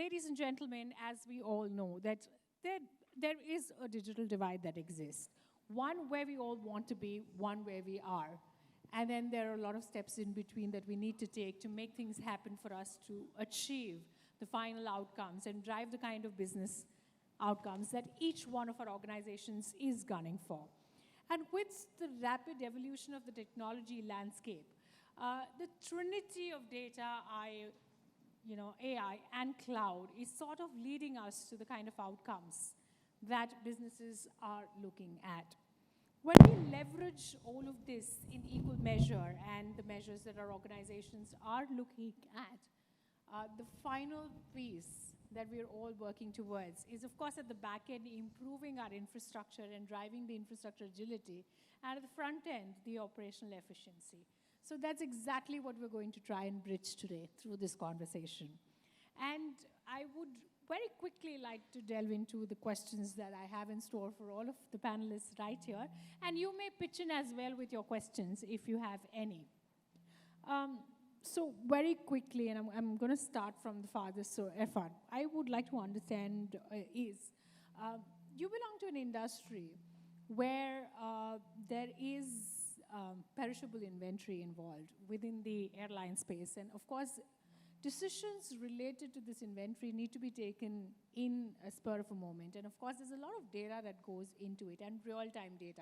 ladies and gentlemen, as we all know, that there is a digital divide that exists. One where we all want to be, one where we are. And then there are a lot of steps in between that we need to take to make things happen for us to achieve the final outcomes and drive the kind of business outcomes that each one of our organizations is gunning for. And with the rapid evolution of the technology landscape, the trinity of data, AI, and cloud is sort of leading us to the kind of outcomes that businesses are looking at. When we leverage all of this in equal measure and the measures that our organizations are looking at, the final piece that we're all working towards is, of course, at the back end, improving our infrastructure and driving the infrastructure agility, and at the front end, the operational efficiency. So that's exactly what we're going to try and bridge today through this conversation. And I would very quickly like to delve into the questions that I have in store for all of the panelists right here. And you may pitch in as well with your questions if you have any. So very quickly, and I'm going to start from the farthest, so Irfan, I would like to understand you belong to an industry where there is perishable inventory involved within the airline space. And of course, decisions related to this inventory need to be taken in a spur of a moment. And of course, there's a lot of data that goes into it and real-time data.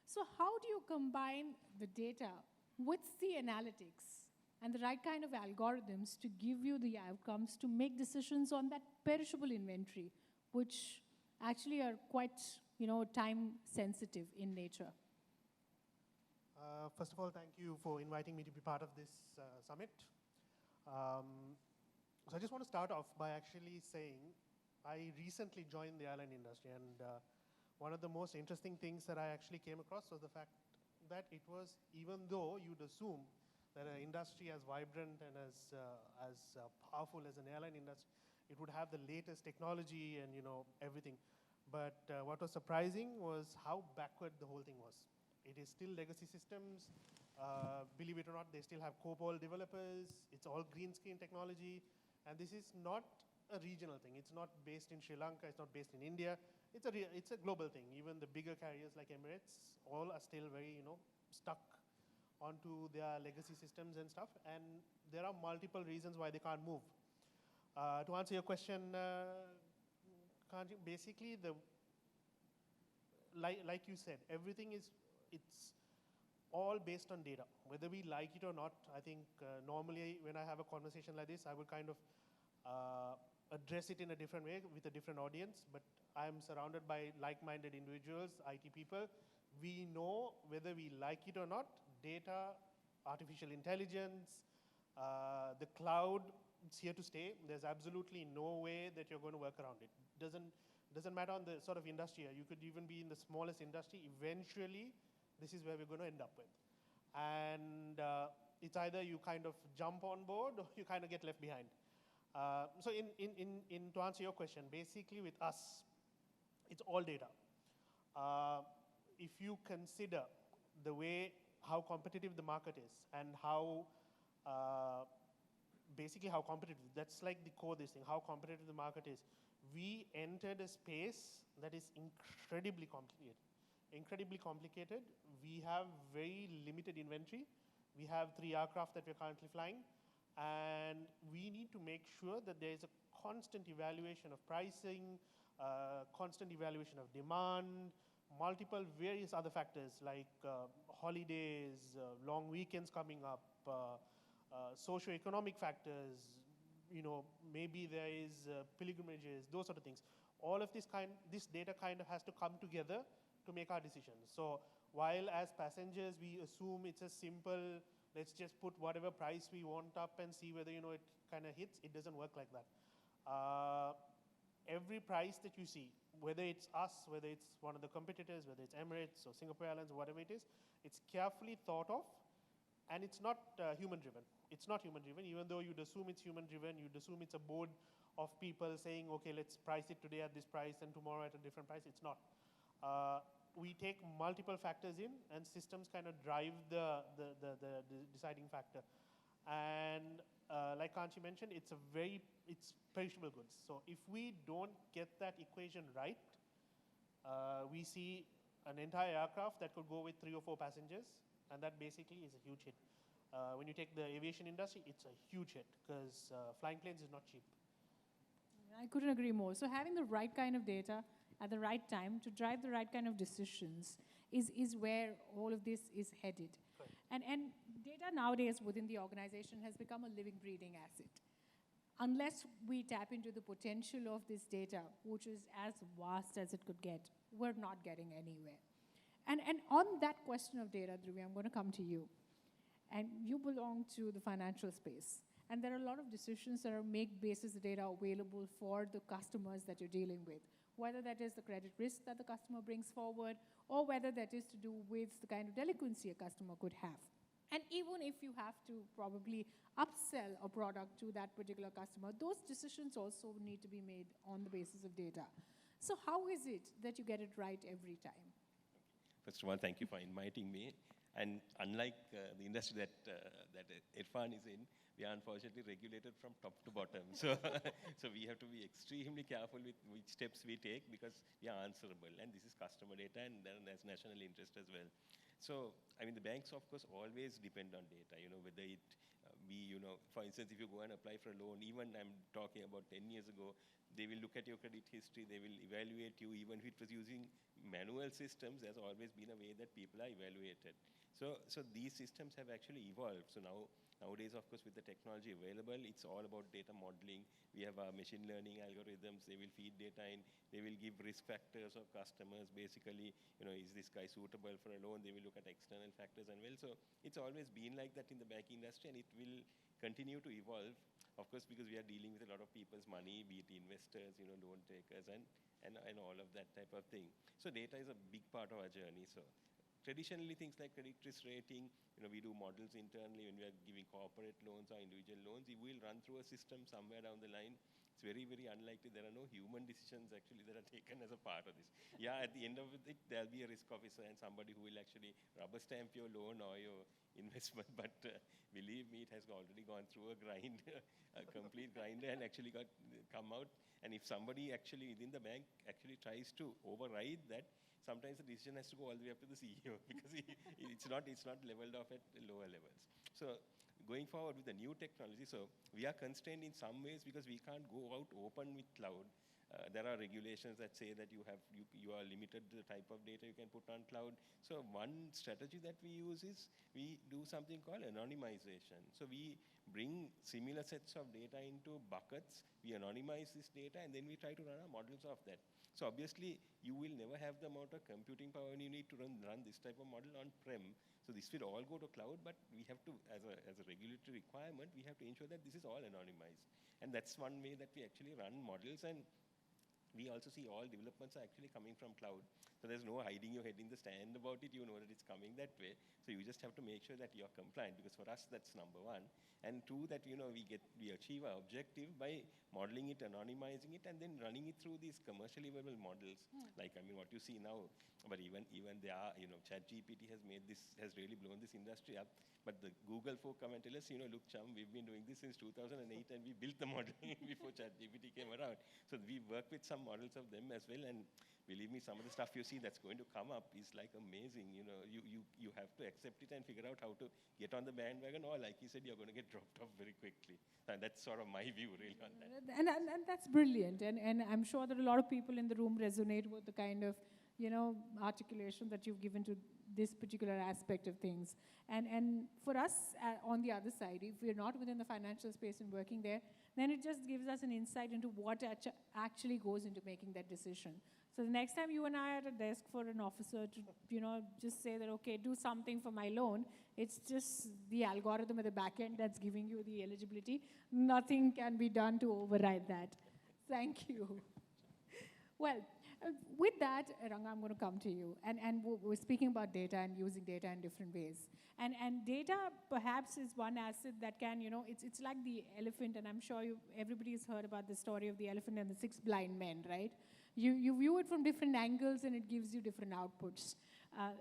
So how do you combine the data with the analytics and the right kind of algorithms to give you the outcomes to make decisions on that perishable inventory, which actually are quite, time sensitive in nature? First of all, thank you for inviting me to be part of this summit. So I just want to start off by actually saying I recently joined the airline industry, and one of the most interesting things that I actually came across was the fact that it was, even though you'd assume that an industry as vibrant and as powerful as an airline industry, it would have the latest technology and everything. But what was surprising was how backward the whole thing was. It is still legacy systems. Believe it or not, they still have COBOL developers. It's all green screen technology. And this is not a regional thing. It's not based in Sri Lanka. It's not based in India. It's a global thing. Even the bigger carriers like Emirates, all are still very, stuck onto their legacy systems and stuff. And there are multiple reasons why they can't move. To answer your question, Kanji, basically, like you said, everything it's all based on data. Whether we like it or not, I think normally when I have a conversation like this, I will kind of address it in a different way with a different audience, but I'm surrounded by like-minded individuals, IT people. We know whether we like it or not, data, artificial intelligence, the cloud, it's here to stay. There's absolutely no way that you're going to work around it. Doesn't matter on the sort of industry. You could even be in the smallest industry. Eventually, this is where we're going to end up with. And it's either you kind of jump on board or you kind of get left behind. So to answer your question, basically with us, it's all data. If you consider the way how competitive the market is and how basically how competitive, that's like the core of this thing, how competitive the market is. We entered a space that is incredibly complicated. Incredibly complicated. We have very limited inventory. We have 3 aircraft that we're currently flying. And we need to make sure that there is a constant evaluation of pricing, constant evaluation of demand, multiple various other factors like holidays, long weekends coming up, socioeconomic factors, maybe there is pilgrimages, those sort of things. All of this data kind of has to come together to make our decisions. So while as passengers we assume it's a simple, let's just put whatever price we want up and see whether it kind of hits, it doesn't work like that. Every price that you see, whether it's us, whether it's one of the competitors, whether it's Emirates or Singapore Airlines or whatever it is, it's carefully thought of, and it's not human-driven. It's not human-driven, even though you'd assume it's human-driven, you'd assume it's a board of people saying, okay, let's price it today at this price and tomorrow at a different price. It's not. We take multiple factors in, and systems kind of drive the deciding factor. And like Kanchi mentioned, it's perishable goods. So if we don't get that equation right, we see an entire aircraft that could go with 3 or 4 passengers, and that basically is a huge hit. When you take the aviation industry, it's a huge hit because flying planes is not cheap. I couldn't agree more. So having the right kind of data at the right time to drive the right kind of decisions is where all of this is headed. Correct. And data nowadays within the organization has become a living, breathing asset. Unless we tap into the potential of this data, which is as vast as it could get, we're not getting anywhere. And on that question of data, Dhruvi, I'm going to come to you. And you belong to the financial space. And there are a lot of decisions that are make basis data available for the customers that you're dealing with, whether that is the credit risk that the customer brings forward, or whether that is to do with the kind of delinquency a customer could have. And even if you have to probably upsell a product to that particular customer, those decisions also need to be made on the basis of data. So how is it that you get it right every time? First of all, thank you for inviting me. And unlike the industry that Irfan is in, we are unfortunately regulated from top to bottom. So, so we have to be extremely careful with which steps we take because we are answerable. And this is customer data and then there's national interest as well. So, I mean, the banks, of course, always depend on data, whether it be, for instance, if you go and apply for a loan, even I'm talking about 10 years ago, they will look at your credit history, they will evaluate you, even if it was using manual systems, there's always been a way that people are evaluated. So these systems have actually evolved. So nowadays, of course, with the technology available, it's all about data modeling. We have our machine learning algorithms. They will feed data in. They will give risk factors of customers. Basically, is this guy suitable for a loan? They will look at external factors and well. So it's always been like that in the banking industry, and it will continue to evolve. Of course, because we are dealing with a lot of people's money, be it investors, loan takers, and all of that type of thing. So data is a big part of our journey. So traditionally, things like credit risk rating, we do models internally when we are giving corporate loans or individual loans. We will run through a system somewhere down the line. It's very, very unlikely. There are no human decisions actually that are taken as a part of this. Yeah, at the end of it, there'll be a risk officer and somebody who will actually rubber stamp your loan or your investment. But believe me, it has already gone through a grind, a complete grinder, and actually come out. And if somebody actually within the bank actually tries to override that, sometimes the decision has to go all the way up to the CEO because it's not leveled off at lower levels. So going forward with the new technology, so we are constrained in some ways because we can't go out open with cloud. There are regulations that say that you are limited to the type of data you can put on cloud. So one strategy that we use is we do something called anonymization. So we bring similar sets of data into buckets, we anonymize this data, and then we try to run our models of that. So obviously, you will never have the amount of computing power you need to run this type of model on-prem. So this will all go to cloud, but we have to, as a regulatory requirement, we have to ensure that this is all anonymized. And that's one way that we actually run models. And we also see all developments are actually coming from cloud. So there's no hiding your head in the sand about it. You know that it's coming that way. So you just have to make sure that you're compliant, because for us, that's number one. And two, that we achieve our objective by modeling it, anonymizing it, and then running it through these commercially available models. Like, what you see now. But even there are, ChatGPT has really blown this industry up. But the Google folk come and tell us, look, chum, we've been doing this since 2008 and we built the model before ChatGPT came around. So we work with some models of them as well. And believe me, some of the stuff you see that's going to come up is like amazing. You have to accept it and figure out how to get on the bandwagon, or like you said, you're going to get dropped off very quickly. And that's sort of my view really on that. And that's brilliant. And I'm sure that a lot of people in the room resonate with the kind of articulation that you've given to this particular aspect of things. And for us, on the other side, if we're not within the financial space and working there, then it just gives us an insight into what actually goes into making that decision. So the next time you and I are at a desk for an officer to, just say that, okay, do something for my loan, it's just the algorithm at the back end that's giving you the eligibility. Nothing can be done to override that. Thank you. Well, with that, Ranga, I'm going to come to you. And we're speaking about data and using data in different ways. And data perhaps is one asset that can, it's like the elephant, and I'm sure everybody's heard about the story of the elephant and the 6 blind men, right? You view it from different angles and it gives you different outputs.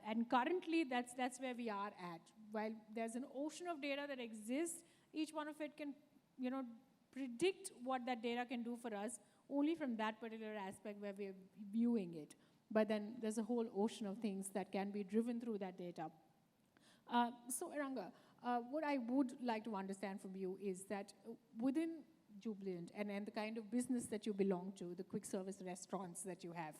And currently, that's where we are at. While there's an ocean of data that exists, each one of it can predict what that data can do for us only from that particular aspect where we're viewing it. But then there's a whole ocean of things that can be driven through that data. So, Iranga, what I would like to understand from you is that within Jubilant and the kind of business that you belong to, the quick service restaurants that you have,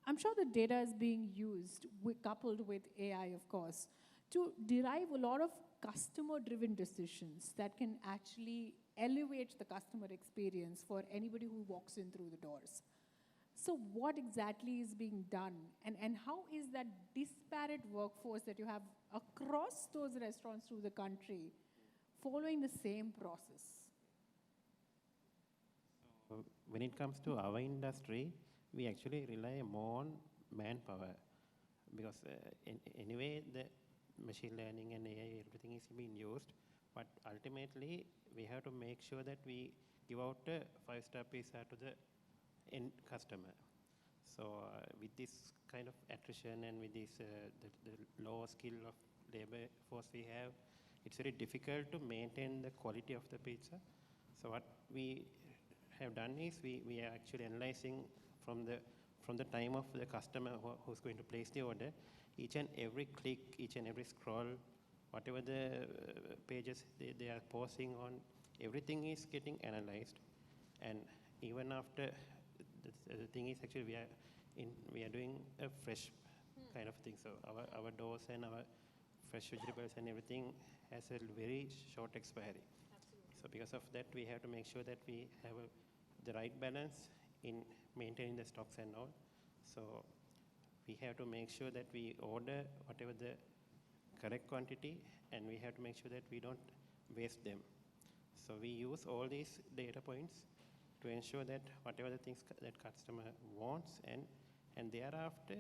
I'm sure the data is being used, coupled with AI, of course, to derive a lot of customer-driven decisions that can actually elevate the customer experience for anybody who walks in through the doors. So what exactly is being done, and how is that disparate workforce that you have across those restaurants through the country following the same process? So when it comes to our industry, we actually rely more on manpower because anyway the machine learning and AI, everything is being used, but ultimately we have to make sure that we give out a 5-star pizza to the end customer. So with this kind of attrition and with this the low skill of labor force we have, it's very difficult to maintain the quality of the pizza. So what we have done is we are actually analyzing from the time of the customer who's going to place the order, each and every click, each and every scroll, whatever the pages they are posting on, everything is getting analyzed. And even after, the thing is actually we are doing a fresh kind of thing. So our doughs and our fresh vegetables and everything has a very short expiry. Absolutely. So because of that, we have to make sure that we have the right balance in maintaining the stocks and all. So we have to make sure that we order whatever the correct quantity, and we have to make sure that we don't waste them. So we use all these data points to ensure that whatever the things that customer wants, and thereafter,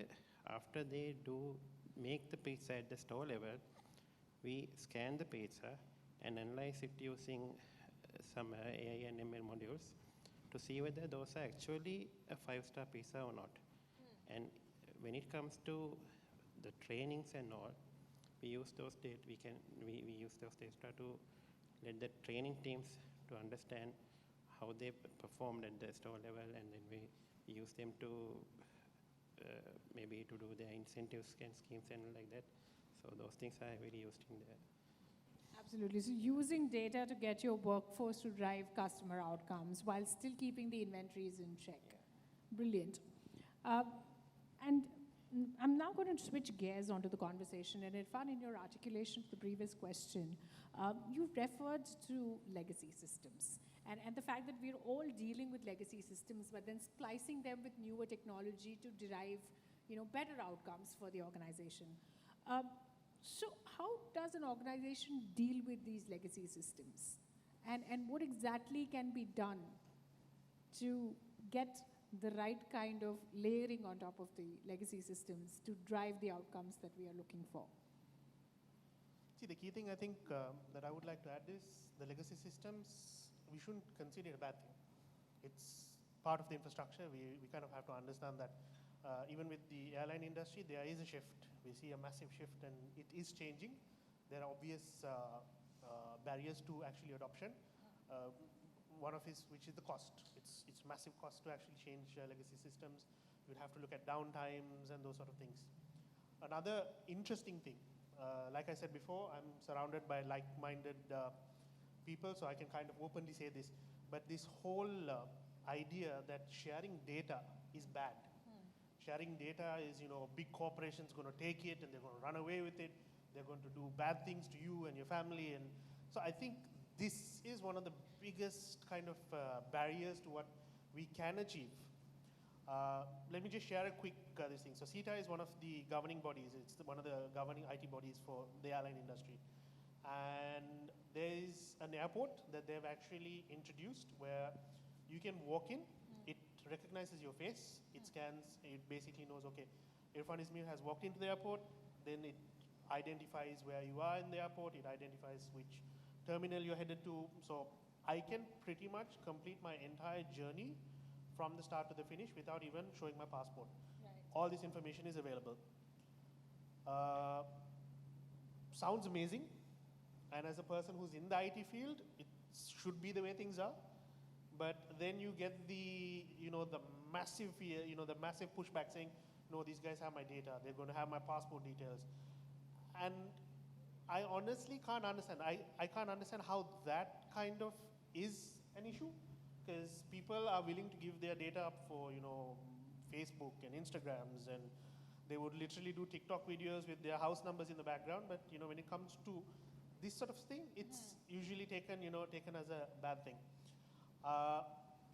after they do make the pizza at the store level, we scan the pizza and analyze it using some AI and ML modules to see whether those are actually a 5-star pizza or not. And when it comes to the trainings and all, we use those data. We use those data to let the training teams to understand how they performed at the store level, and then we use them to maybe to do their incentives and schemes and like that. So those things are very used in there. Absolutely. So using data to get your workforce to drive customer outcomes while still keeping the inventories in check. Brilliant. And I'm now going to switch gears onto the conversation. And Irfan, in your articulation to the previous question, you referred to legacy systems and the fact that we're all dealing with legacy systems, but then splicing them with newer technology to derive, better outcomes for the organization. So how does an organization deal with these legacy systems? And what exactly can be done to get the right kind of layering on top of the legacy systems to drive the outcomes that we are looking for? See, the key thing I think that I would like to add is the legacy systems, we shouldn't consider it a bad thing. It's part of the infrastructure. We kind of have to understand that even with the airline industry, there is a shift. We see a massive shift, and it is changing. There are obvious barriers to actually adoption. One of which is the cost. It's massive cost to actually change legacy systems. You'd have to look at downtimes and those sort of things. Another interesting thing, like I said before, I'm surrounded by like-minded people, so I can kind of openly say this. But this whole idea that sharing data is bad. Sharing data is, big corporations going to take it and they're going to run away with it. They're going to do bad things to you and your family. And so I think this is one of the biggest kind of barriers to what we can achieve. Let me just share a quick this thing. So CETA is one of the governing bodies. It's one of the governing IT bodies for the airline industry. And there is an airport that they've actually introduced where you can walk in, it recognizes your face, it scans, it basically knows, okay, Irfan Ismail has walked into the airport, then it identifies where you are in the airport, it identifies which terminal you're headed to. So I can pretty much complete my entire journey from the start to the finish without even showing my passport. Right. All this information is available. Sounds amazing. And as a person who's in the IT field, should be the way things are. But then you get the, the massive fear, the massive pushback saying, no, these guys have my data. They're going to have my passport details. And I honestly can't understand. I can't understand how that kind of is an issue, because people are willing to give their data up for, Facebook and Instagrams, and they would literally do TikTok videos with their house numbers in the background. But, when it comes to this sort of thing, it's usually taken as a bad thing.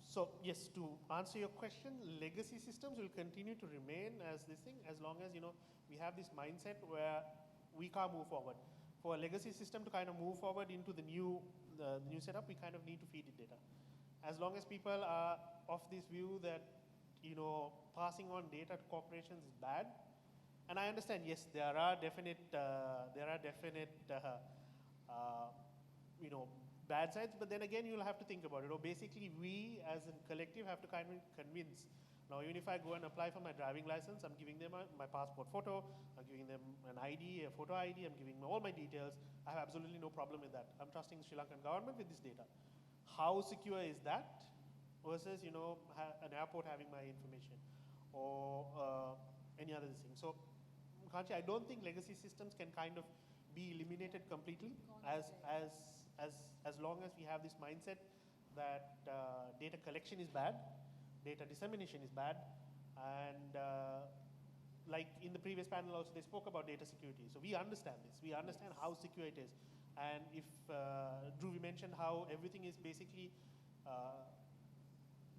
So yes, to answer your question, legacy systems will continue to remain as this thing as long as we have this mindset where we can't move forward. For a legacy system to kind of move forward into the new setup, we kind of need to feed it data. As long as people are of this view that passing on data to corporations is bad, and I understand, yes, there are definite bad sides, but then again, you'll have to think about it. Basically, we as a collective have to kind of convince. Now, even if I go and apply for my driving license, I'm giving them my passport photo, I'm giving them an ID, a photo ID, I'm giving them all my details. I have absolutely no problem with that. I'm trusting the Sri Lankan government with this data. How secure is that versus, an airport having my information or any other thing? So, Kanchi, I don't think legacy systems can kind of be eliminated completely as long as we have this mindset that data collection is bad, data dissemination is bad, and like in the previous panel also, they spoke about data security. So we understand this. We understand how secure it is. And if Drew mentioned how everything is basically,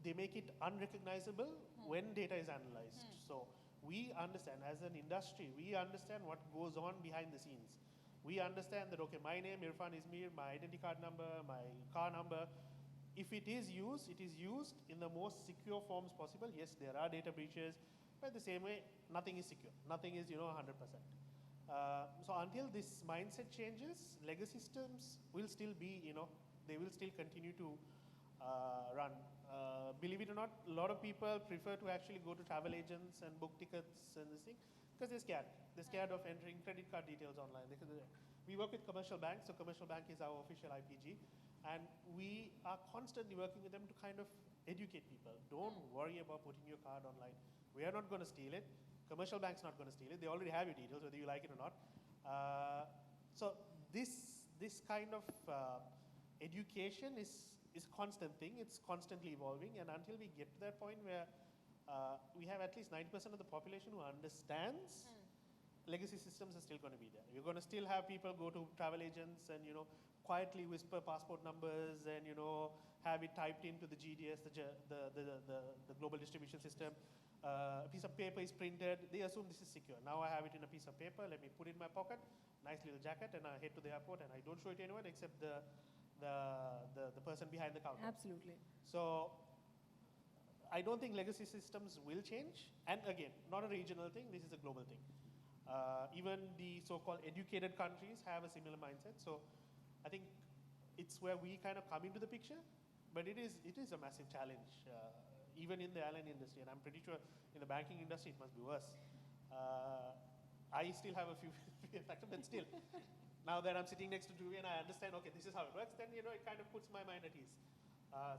they make it unrecognizable when data is analyzed. So we understand, as an industry, we understand what goes on behind the scenes. We understand that, okay, my name, Irfan Izmir, my identity card number, my car number, if it is used in the most secure forms possible. Yes, there are data breaches, but the same way, nothing is secure. Nothing is, 100%. So until this mindset changes, legacy systems will still be, they will still continue to run. Believe it or not, a lot of people prefer to actually go to travel agents and book tickets and this thing, because they're scared. They're scared of entering credit card details online. We work with commercial banks, so commercial bank is our official IPG, and we are constantly working with them to kind of educate people. Don't worry about putting your card online. We are not going to steal it. Commercial bank's not going to steal it. They already have your details, whether you like it or not. So this kind of education is a constant thing. It's constantly evolving, and until we get to that point where we have at least 90% of the population who understands, legacy systems are still going to be there. You're going to still have people go to travel agents and quietly whisper passport numbers and have it typed into the GDS, the global distribution system. A piece of paper is printed. They assume this is secure. Now I have it in a piece of paper. Let me put it in my pocket. Nice little jacket, and I head to the airport, and I don't show it to anyone except the person behind the counter. Absolutely. So I don't think legacy systems will change. And again, not a regional thing. This is a global thing. Even the so-called educated countries have a similar mindset. So I think it's where we kind of come into the picture. But it is a massive challenge, even in the airline industry. And I'm pretty sure in the banking industry it must be worse. I still have a few factors, but still, now that I'm sitting next to Dhruvi and I understand, okay, this is how it works, then it kind of puts my mind at ease.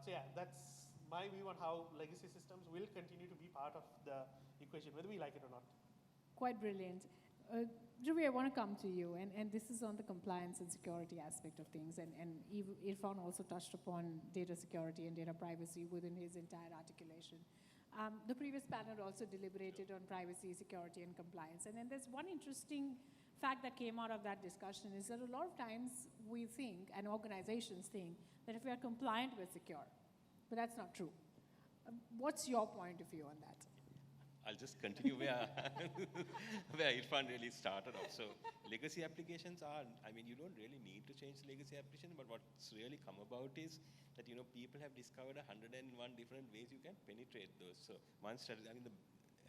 So yeah, that's my view on how legacy systems will continue to be part of the equation, whether we like it or not. Quite brilliant. Dhruvi, I want to come to you, and this is on the compliance and security aspect of things, and Irfan also touched upon data security and data privacy within his entire articulation. The previous panel also deliberated on privacy, security, and compliance, and then there's one interesting fact that came out of that discussion is that a lot of times we think, and organizations think, that if we are compliant, we're secure, but that's not true. What's your point of view on that? I'll just continue where Irfan really started off. So legacy applications are, you don't really need to change the legacy application, but what's really come about is that, people have discovered 101 different ways you can penetrate those. So one strategy, the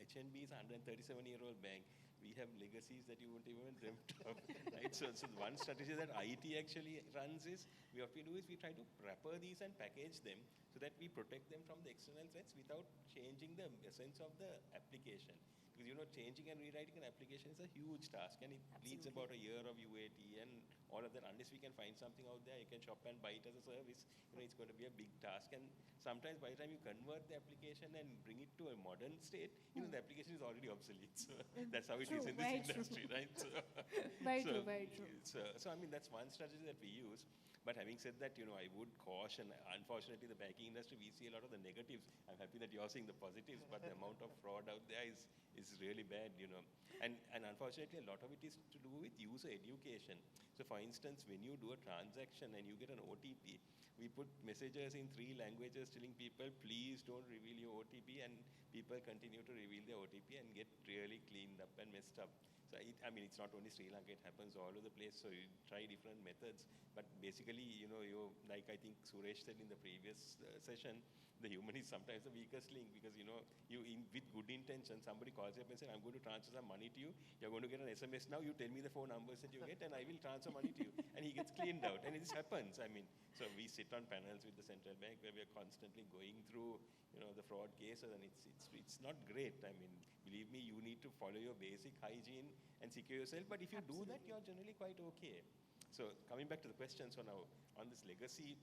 HNB is a 137-year-old bank. We have legacies that you won't even dreamt of, right? So one strategy that IT actually runs is, what we do is we try to wrapper these and package them so that we protect them from the external threats without changing the essence of the application. Because changing and rewriting an application is a huge task, and it needs about a year of UAT and all of that, unless we can find something out there, you can shop and buy it as a service, it's going to be a big task. And sometimes by the time you convert the application and bring it to a modern state, the application is already obsolete. So that's how it is in this industry, right? So, very true, very true. So, I mean, that's one strategy that we use. But having said that, I would caution, unfortunately, the banking industry, we see a lot of the negatives. I'm happy that you're seeing the positives, but the amount of fraud out there is really bad, And unfortunately, a lot of it is to do with user education. So for instance, when you do a transaction and you get an OTP, we put messages in 3 languages telling people, please don't reveal your OTP, and people continue to reveal their OTP and get really cleaned up and messed up. So I mean, it's not only Sri Lanka, it happens all over the place. So you try different methods, but basically, you like I think Suresh said in the previous session, the human is sometimes the weakest link because with good intention, somebody calls you up and says, I'm going to transfer some money to you. You're going to get an SMS now. You tell me the phone numbers that you get, and I will transfer money to you. And he gets cleaned out, and this happens. I mean, so we sit on panels with the central bank where we are constantly going through, the fraud cases, and it's not great. I mean, believe me, you need to follow your basic hygiene and secure yourself. But if you do that, you're generally quite okay. So coming back to the question, so now on this legacy,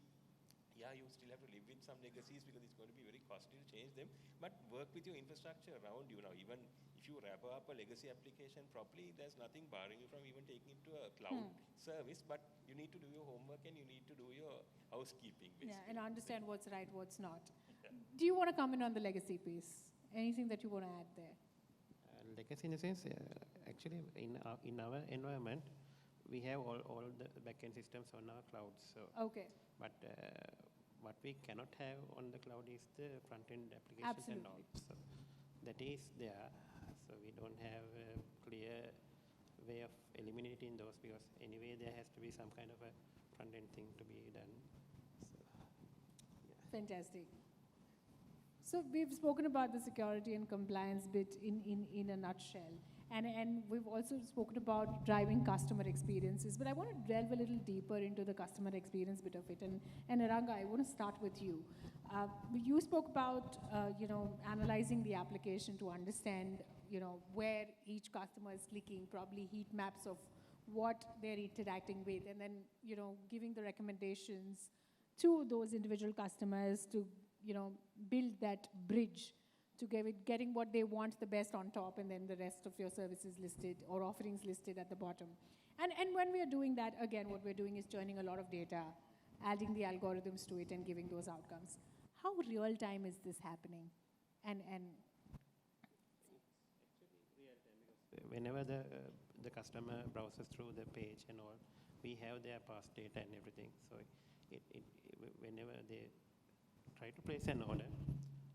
yeah, you still have to live with some legacies because it's going to be very costly to change them. But work with your infrastructure around you now. Even if you wrap up a legacy application properly, there's nothing barring you from even taking it to a cloud service. But you need to do your homework and you need to do your housekeeping, basically. Yeah, and understand what's right, what's not. Do you want to comment on the legacy piece? Anything that you want to add there? Legacy in the sense, actually, in our environment, we have all the backend systems on our clouds. So, okay. But what we cannot have on the cloud is the front-end applications and all. So that is there. So we don't have a clear way of eliminating those because anyway there has to be some kind of a front-end thing to be done. So, yeah. Fantastic. So we've spoken about the security and compliance bit in a nutshell. And we've also spoken about driving customer experiences. But I want to delve a little deeper into the customer experience bit of it. And Aranga, I want to start with you. You spoke about, analyzing the application to understand, where each customer is clicking, probably heat maps of what they're interacting with, and then, giving the recommendations to those individual customers to, build that bridge to getting what they want the best on top, and then the rest of your services listed or offerings listed at the bottom. And when we are doing that, again, what we're doing is churning a lot of data, adding the algorithms to it and giving those outcomes. How real time is this happening? And whenever the customer browses through the page and all, we have their past data and everything. So whenever they try to place an order,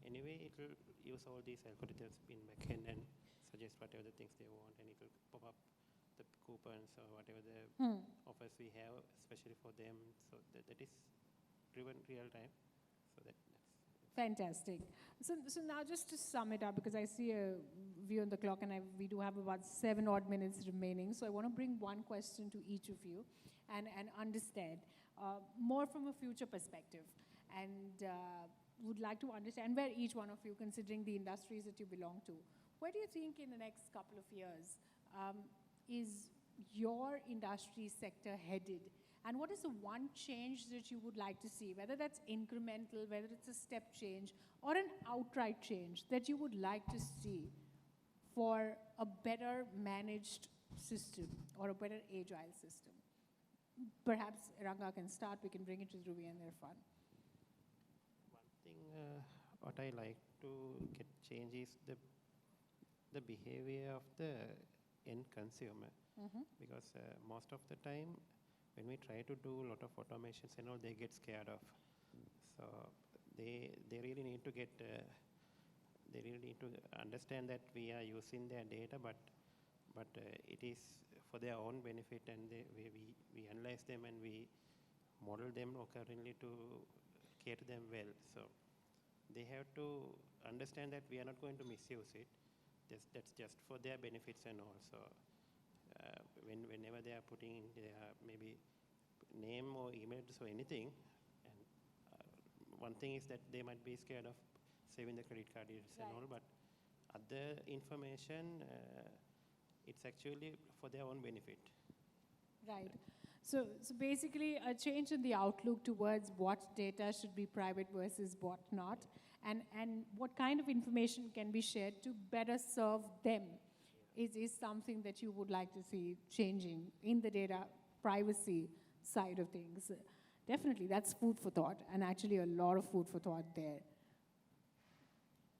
anyway, it will use all these algorithms in backend and suggest whatever the things they want, and it will pop up the coupons or whatever the offers we have, especially for them. So that is driven real time. So that's fantastic. So now just to sum it up, because I see a view on the clock and we do have about 7 odd minutes remaining. So I want to bring one question to each of you and understand more from a future perspective. And would like to understand where each one of you, considering the industries that you belong to, where do you think in the next couple of years is your industry sector headed? And what is the one change that you would like to see, whether that's incremental, whether it's a step change, or an outright change that you would like to see for a better managed system or a better agile system? Perhaps Ranga can start, we can bring it to Dhruvi and Irfan. What I like to get change is the behavior of the end consumer. Because most of the time when we try to do a lot of automations and all, they get scared of. So they really need to get they really need to understand that we are using their data, but it is for their own benefit, and we analyze them and we model them accordingly to cater them well. So they have to understand that we are not going to misuse it. That's just for their benefits and also. Whenever they are putting in their maybe name or email address or anything, and one thing is that they might be scared of saving the credit card details and all, but other information, it's actually for their own benefit. Right. So basically, a change in the outlook towards what data should be private versus what not, and what kind of information can be shared to better serve them is something that you would like to see changing in the data privacy side of things. Definitely, that's food for thought, and actually a lot of food for thought there.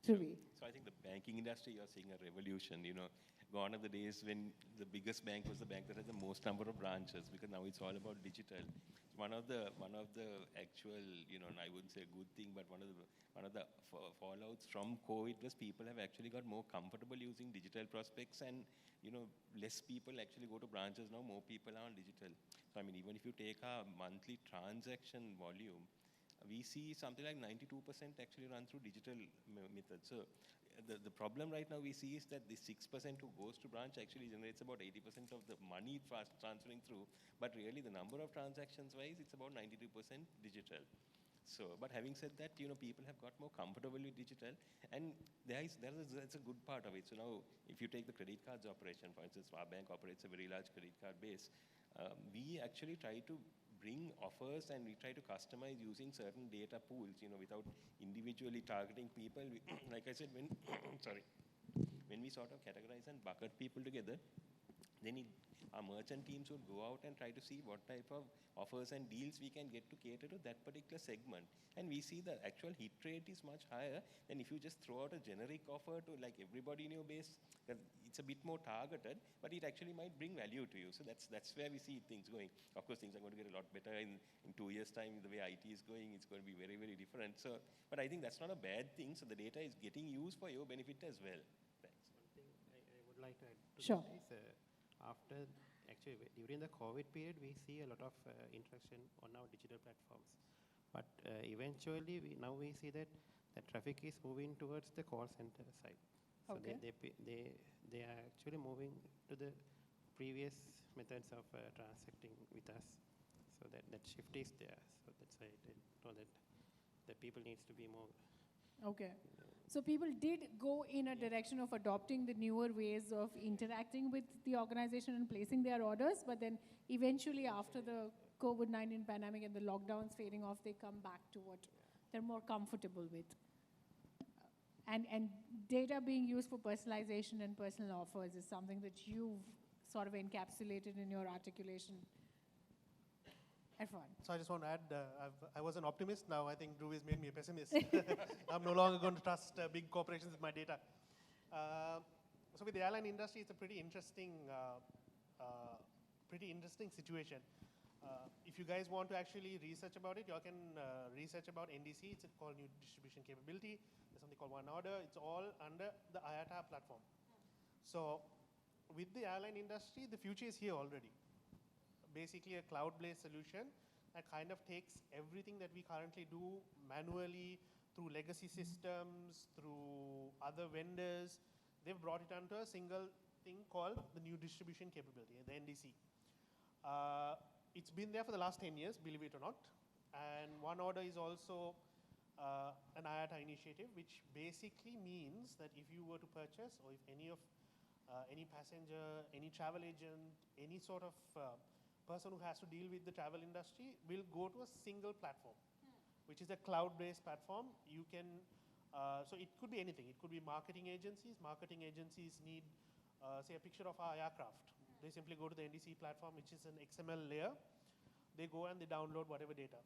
Truly. So I think the banking industry, you're seeing a revolution. Gone are the days when the biggest bank was the bank that had the most number of branches, because now it's all about digital. One of the actual, and I wouldn't say a good thing, but one of the fallouts from COVID was people have actually got more comfortable using digital prospects, and less people actually go to branches now. More people are on digital. So I mean, even if you take our monthly transaction volume, we see something like 92% actually run through digital methods. So the problem right now we see is that the 6% who goes to branch actually generates about 80% of the money fast transferring through, but really the number of transactions wise, it's about 92% digital. So, but having said that, people have got more comfortable with digital, and that's a good part of it. So now, if you take the credit cards operation, for instance, our bank operates a very large credit card base. We actually try to bring offers, and we try to customize using certain data pools, without individually targeting people. Like I said, when when we sort of categorize and bucket people together, then our merchant teams would go out and try to see what type of offers and deals we can get to cater to that particular segment. And we see the actual hit rate is much higher than if you just throw out a generic offer to like everybody in your base. It's a bit more targeted, but it actually might bring value to you. So that's where we see things going. Of course, things are going to get a lot better in 2 years' time. The way IT is going, it's going to be very, very different. So, but I think that's not a bad thing. So the data is getting used for your benefit as well. Thanks. One thing I would like to add to Sure. that is after, actually during the COVID period, we see a lot of interaction on our digital platforms. But eventually, now we see that the traffic is moving towards the call center side. So Okay. they are actually moving to the previous methods of transacting with us. So that shift is there. So that's why I know that the people needs to be more. Okay. So people did go in a direction of adopting the newer ways of interacting with the organization and placing their orders, but then eventually after the COVID-19 pandemic and the lockdowns fading off, they come back to what they're more comfortable with. And data being used for personalization and personal offers is something that you've sort of encapsulated in your articulation. Irfan. So I just want to add, I was an optimist. Now I think Drew has made me a pessimist. I'm no longer going to trust big corporations with my data. So with the airline industry, it's a pretty interesting situation. If you guys want to actually research about it, you can research about NDC. It's called New Distribution Capability. There's something called One Order. It's all under the IATA platform. So with the airline industry, the future is here already. Basically a cloud-based solution that kind of takes everything that we currently do manually through legacy systems, through other vendors. They've brought it onto a single thing called the New Distribution Capability, the NDC. It's been there for the last 10 years, believe it or not. And One Order is also an IATA initiative, which basically means that if you were to purchase, or if any passenger, any travel agent, any sort of person who has to deal with the travel industry will go to a single platform, which is a cloud-based platform. You can, so it could be anything. It could be marketing agencies. Marketing agencies need, say, a picture of our aircraft. They simply go to the NDC platform, which is an XML layer. They go and they download whatever data.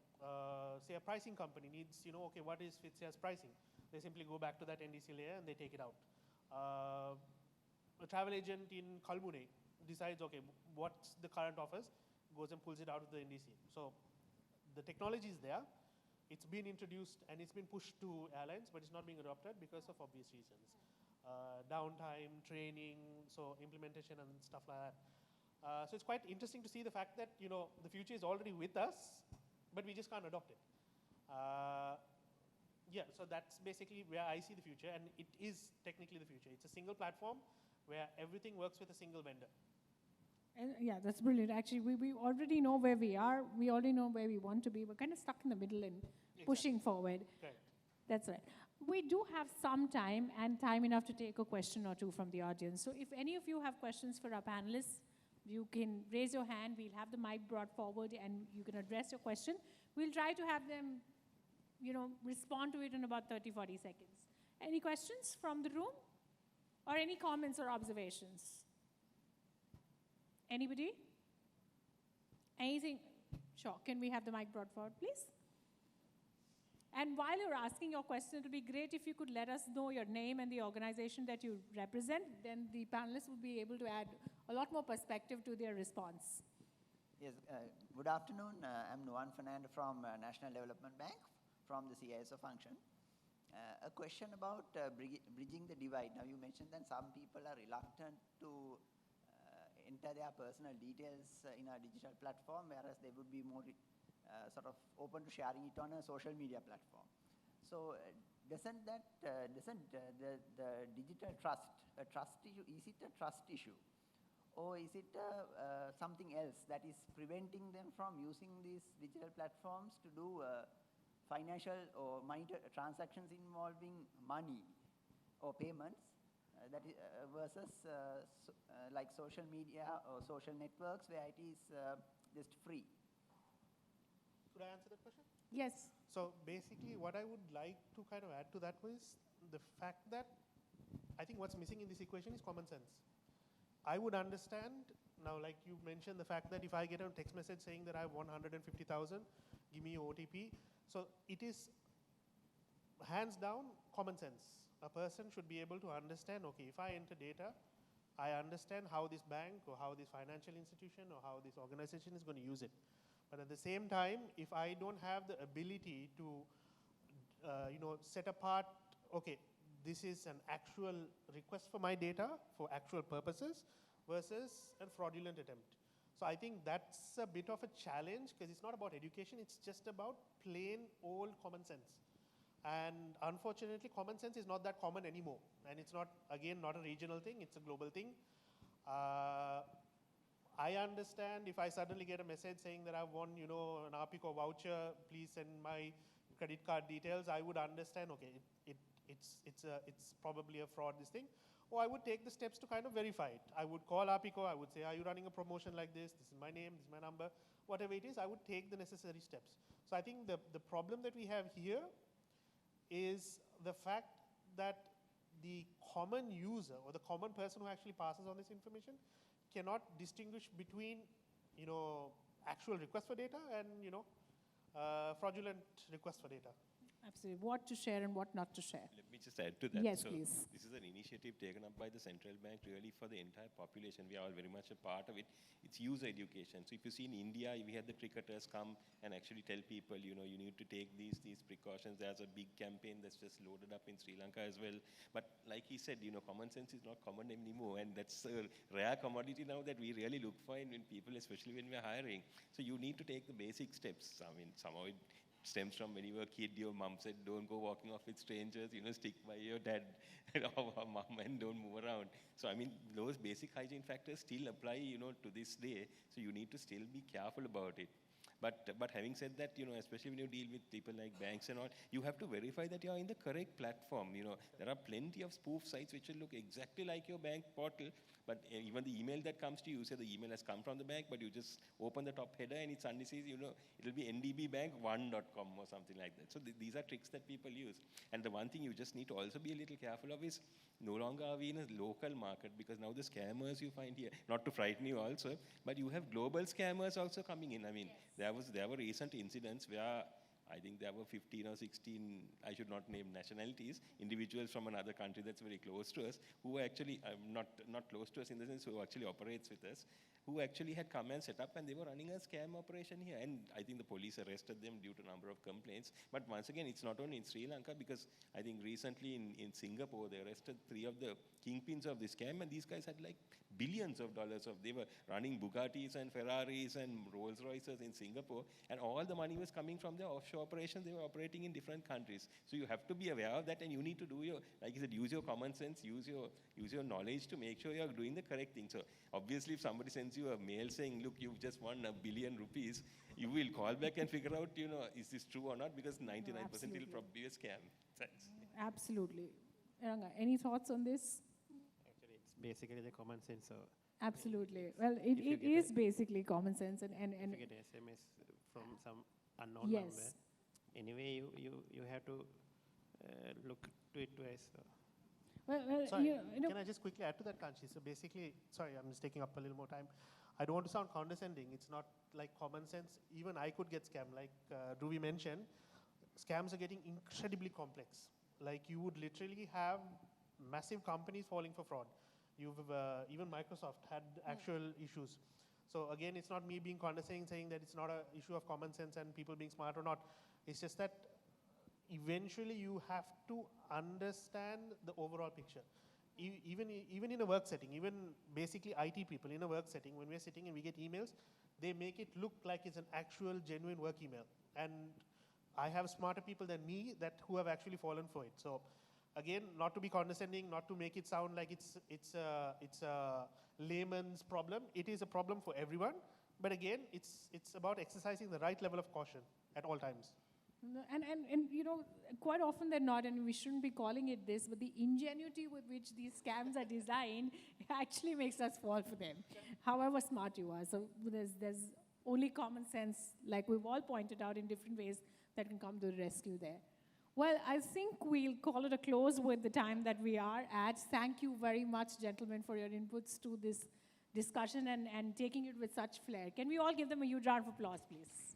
Say a pricing company needs, okay, what is Fitzgerald's pricing? They simply go back to that NDC layer and they take it out. A travel agent in Kalmune decides, okay, what's the current offers? Goes and pulls it out of the NDC. So the technology is there. It's been introduced and it's been pushed to airlines, but it's not being adopted because of obvious reasons. Downtime, training, so implementation and stuff like that. So it's quite interesting to see the fact that, the future is already with us, but we just can't adopt it. Yeah, so that's basically where I see the future, and it is technically the future. It's a single platform where everything works with a single vendor. And yeah, that's brilliant. Actually, we already know where we are. We already know where we want to be. We're kind of stuck in the middle and pushing forward. Right. That's right. We do have some time and time enough to take a question or two from the audience. So if any of you have questions for our panelists, You can raise your hand. We'll have the mic brought forward and you can address your question. We'll try to have them, respond to it in about 30, 40 seconds. Any questions from the room? Or any comments or observations? Anybody? Anything? Sure. Can we have the mic brought forward, please? And while you're asking your question, it would be great if you could let us know your name and the organization that you represent. Then the panelists would be able to add a lot more perspective to their response. Yes, good afternoon. I'm Nuwan Fernando from National Development Bank from the CISO function. A question about bridging the divide. Now you mentioned that some people are reluctant to enter their personal details in a digital platform, whereas they would be more sort of open to sharing it on a social media platform. So doesn't the digital trust, a trust issue, is it a trust issue? Or is it something else that is preventing them from using these digital platforms to do financial or money transactions involving money or payments versus like social media or social networks where it is just free? Could I answer that question? Yes. So basically, what I would like to kind of add to that was the fact that I think what's missing in this equation is common sense. I would understand, now like you mentioned, the fact that if I get a text message saying that I have 150,000, give me your OTP. So it is hands down common sense. A person should be able to understand, okay, if I enter data, I understand how this bank or how this financial institution or how this organization is going to use it. But at the same time, if I don't have the ability to, set apart, okay, this is an actual request for my data for actual purposes versus a fraudulent attempt. So I think that's a bit of a challenge because it's not about education, it's just about plain old common sense. And unfortunately, common sense is not that common anymore. And it's not, again, not a regional thing, it's a global thing. I understand if I suddenly get a message saying that I've won, an Arpico voucher, please send my credit card details, I would understand, okay, it's probably a fraud, this thing. Or I would take the steps to kind of verify it. I would call Arpico, I would say, are you running a promotion like this? This is my name, this is my number. Whatever it is, I would take the necessary steps. So I think the problem that we have here is the fact that the common user or the common person who actually passes on this information cannot distinguish between, actual request for data and, fraudulent request for data. Absolutely. What to share and what not to share. Let me just add to that. Yes, so please. This is an initiative taken up by the central bank really for the entire population. We are all very much a part of it. It's user education. So if you see in India, we had the cricketers come and actually tell people, you need to take these precautions. There's a big campaign that's just loaded up in Sri Lanka as well. But like he said, common sense is not common anymore. And that's a rare commodity now that we really look for in people, especially when we're hiring. So you need to take the basic steps. I mean, somehow it stems from when you were a kid, your mom said, don't go walking off with strangers, stick by your dad or mom and don't move around. So, I mean, those basic hygiene factors still apply, to this day. So you need to still be careful about it. But having said that, especially when you deal with people like banks and all, you have to verify that you're in the correct platform. There are plenty of spoof sites which will look exactly like your bank portal, but even the email that comes to you, say the email has come from the bank, but you just open the top header and it's underneath, it'll be ndbbank1.com or something like that. So these are tricks that people use. And the one thing you just need to also be a little careful of is no longer are we in a local market, because now the scammers you find here, not to frighten you also, but you have global scammers also coming in. I mean, yes. There were recent incidents where I think there were 15 or 16, I should not name nationalities, individuals from another country that's very close to us, who were actually, not close to us in the sense who actually operates with us, who actually had come and set up and they were running a scam operation here. And I think the police arrested them due to a number of complaints. But once again, it's not only in Sri Lanka, because I think recently in Singapore, they arrested 3 of the kingpins of this scam, and these guys had like billions of dollars they were running Bugattis and Ferraris and Rolls Royces in Singapore, and all the money was coming from their offshore operations. They were operating in different countries. So you have to be aware of that, and you need to do like I said, use your common sense, use your knowledge to make sure you're doing the correct thing. So obviously if somebody sends you a mail saying, look, you've just won $1 billion, you will call back and figure out, is this true or not, because 99% will probably be a scam. Thanks. Absolutely. Iranga, any thoughts on this? Actually, it's basically the common sense. So Absolutely. Well, If you it get is a- basically common sense If you get a SMS from some unknown Yes. number, anyway, you have to look to it twice. So. well, Sorry, you know, can I just quickly add to that, Kanchi? So basically, sorry, I'm just taking up a little more time. I don't want to sound condescending. It's not like common sense. Even I could get scammed. Like Ruby mentioned, scams are getting incredibly complex. Like you would literally have massive companies falling for fraud. Even Microsoft had actual issues. So again, it's not me being condescending, saying that it's not an issue of common sense and people being smart or not. It's just that eventually you have to understand the overall picture. Even in a work setting, even basically IT people in a work setting, when we're sitting and we get emails, they make it look like it's an actual genuine work email. And I have smarter people than me who have actually fallen for it. So again, not to be condescending, not to make it sound like it's a layman's problem. It is a problem for everyone. But again, it's about exercising the right level of caution at all times. no, and you know, quite often they're not, and we shouldn't be calling it this, but the ingenuity with which these scams are designed actually makes us fall for them, however smart you are. So there's only common sense, like we've all pointed out in different ways, that can come to the rescue there. Well, I think we'll call it a close with the time that we are at. Thank you very much, gentlemen, for your inputs to this discussion and taking it with such flair. Can we all give them a huge round of applause, please?